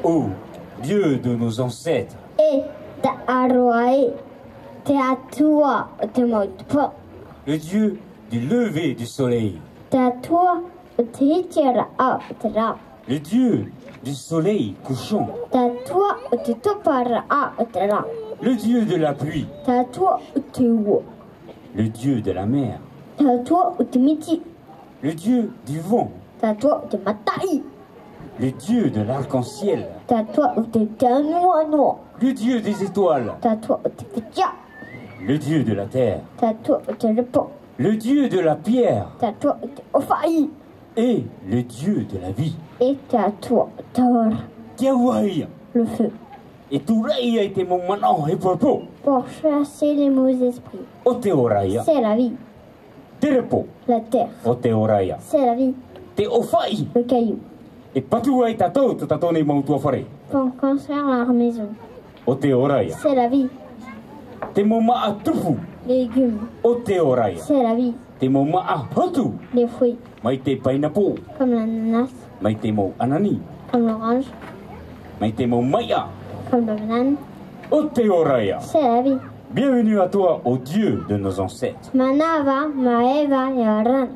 Ô Dieu de nos ancêtres, le Dieu du lever du soleil, le Dieu du soleil couchant, le Dieu de la pluie, le Dieu de la mer, le Dieu du vent, le Dieu de l'arc-en-ciel, le Dieu des étoiles, le Dieu de la terre, le Dieu de la pierre et le Dieu de la vie. Tiawai, le feu, et tout rei a été mon manon et popo. pour chasser les mauvais esprits. Oteoraya, C'est la vie, te repo, la terre, Oteoraya, c'est la vie, te ofai, le caillou, et patua et tato, tatone mautua fare. pour construire leur maison. Oteoraya, C'est la vie, te moma a tufu, les légumes, Oteoraya, c'est la vie, te moma a hotu, les fruits, maite painapo, comme l'ananas, maite mo anani, comme l'orange, maite mo maya, comme la banane. Oteoraya. C'est la vie. Bienvenue à toi, ô Dieu de nos ancêtres. Manava, Maeva et Aran.